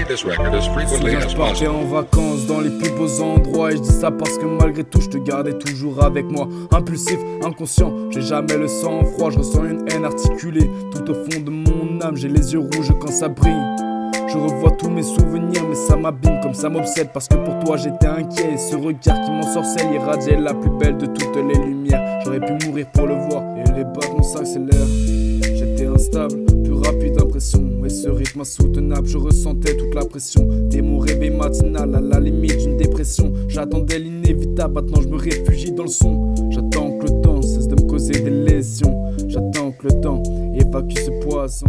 this record as frequently as Je partais possible. en vacances dans les plus beaux endroits. Et je dis ça parce que malgré tout je te gardais toujours avec moi. Impulsif, inconscient, j'ai jamais le sang froid. Je ressens une haine articulée tout au fond de mon âme. J'ai les yeux rouges quand ça brille. Je revois tous mes souvenirs mais ça m'abîme comme ça m'obsède. Parce que pour toi j'étais inquiet. Et ce regard qui m'ensorcelle irradiait la plus belle de toutes les lumières. J'aurais pu mourir pour le voir et les battements s'accélèrent. J'étais instable, plus rapide d'impression. Et ce rythme insoutenable, je ressentais toute la pression. Dès mon réveil matinal, à la limite d'une dépression. J'attendais l'inévitable, maintenant je me réfugie dans le son. J'attends que le temps cesse de me causer des lésions. J'attends que le temps évacue ce poison.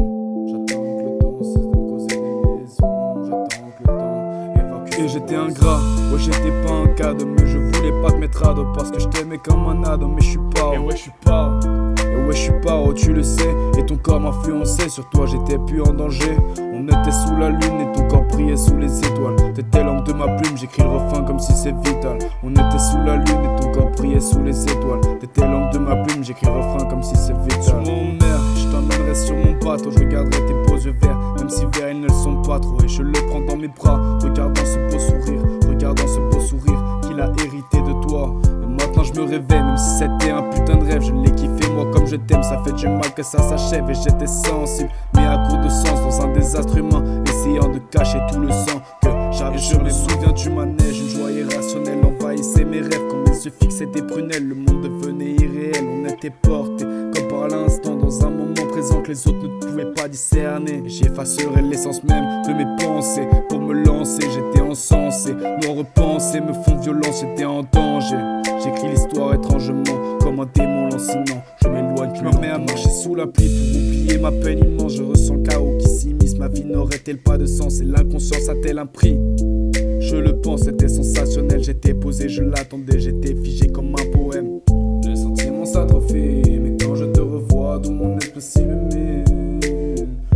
J'attends que le temps cesse de me causer des lésions. J'attends que le temps évacue. Et j'étais ingrat, ouais j'étais pas un cadeau. Mais je voulais pas te mettre à dos parce que je t'aimais comme un ado. Mais je suis pas, et ouais je suis pas. Et ouais je suis pas, oh tu le sais. Et ton corps m'influençait, sur toi j'étais plus en danger. On était sous la lune et ton corps brillait sous les étoiles. T'étais l'ombre de ma plume, j'écris le refrain comme si c'est vital. On était sous la lune et ton corps brillait sous les étoiles. T'étais l'ombre de ma plume, j'écris le refrain comme si c'est vital. Sur mon mer, je t'emmènerai sur mon bateau. Je regarderai tes beaux yeux verts, même si verts ils ne le sont pas trop. Et je le prends dans mes bras, regardant ce beau sourire. Regardant ce beau sourire qu'il a hérité de toi. Maintenant je me réveille, même si c'était un putain de rêve. Je l'ai kiffé moi comme je t'aime, ça fait du mal que ça s'achève. Et j'étais sensible, mais à court de sens, dans un désastre humain, essayant de cacher tout le sang que j'avais. Et je me souviens du manège, une joie irrationnelle envahissait mes rêves. Quand mes yeux fixaient des prunelles, le monde devenait irréel. On était portés comme par l'instant dans un moment présent que les autres ne pouvaient pas discerner. Et j'effacerai l'essence même de mes pensées pour me lancer. J'étais encensé, nos repensées me font violence, j'étais en danger. J'écris l'histoire étrangement, comme un démon lancinant. Je m'éloigne, je me remets à marcher sous la pluie pour oublier ma peine immense. Je ressens le chaos qui s'immisce, ma vie n'aurait-elle pas de sens? Et l'inconscience a-t-elle un prix? Je le pense, c'était sensationnel. J'étais posé, je l'attendais, j'étais figé comme un poème. Les sentiments s'atrophient, mais quand je te revois, tout mon esprit s'illumine.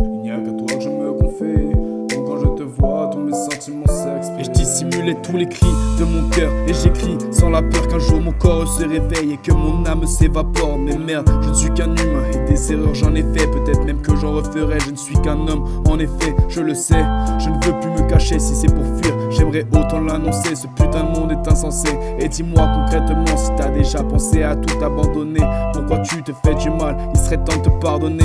Il n'y a que toi que je me confie. Donc quand je te vois, tous mes sentiments s'expriment. Et je dissimulais tous les cris de mon cœur. Et j'écris sans la peur qu'un jour mon corps se réveille et que mon âme s'évapore. Mais merde, je ne suis qu'un humain et des erreurs j'en ai fait. Peut-être même que j'en referai, je ne suis qu'un homme. En effet, je le sais, je ne veux plus me cacher. Si c'est pour fuir, j'aimerais autant l'annoncer. Ce putain de monde est insensé. Et dis-moi concrètement si t'as déjà pensé à tout abandonner. Pourquoi tu te fais du mal? Il serait temps de te pardonner.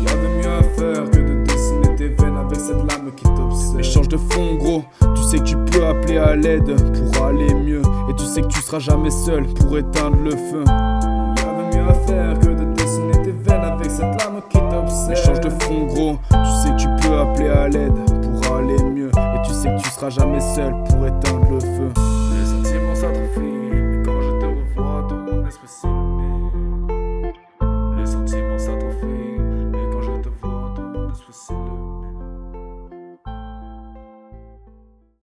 Y'avait mieux à faire que de dessiner tes veines avec cette lame qui t'obsède. Mais change de fond gros, tu sais que tu peux appeler à l'aide pour aller mieux. Et tu sais que tu seras jamais seul pour éteindre le feu. Y'avait mieux à faire que de dessiner tes veines avec cette lame qui t'obsède. Mais change de fond gros, tu sais que tu peux appeler à l'aide pour aller mieux. Et tu sais que tu seras jamais seul pour éteindre le feu. Les sentiments s'atrophient.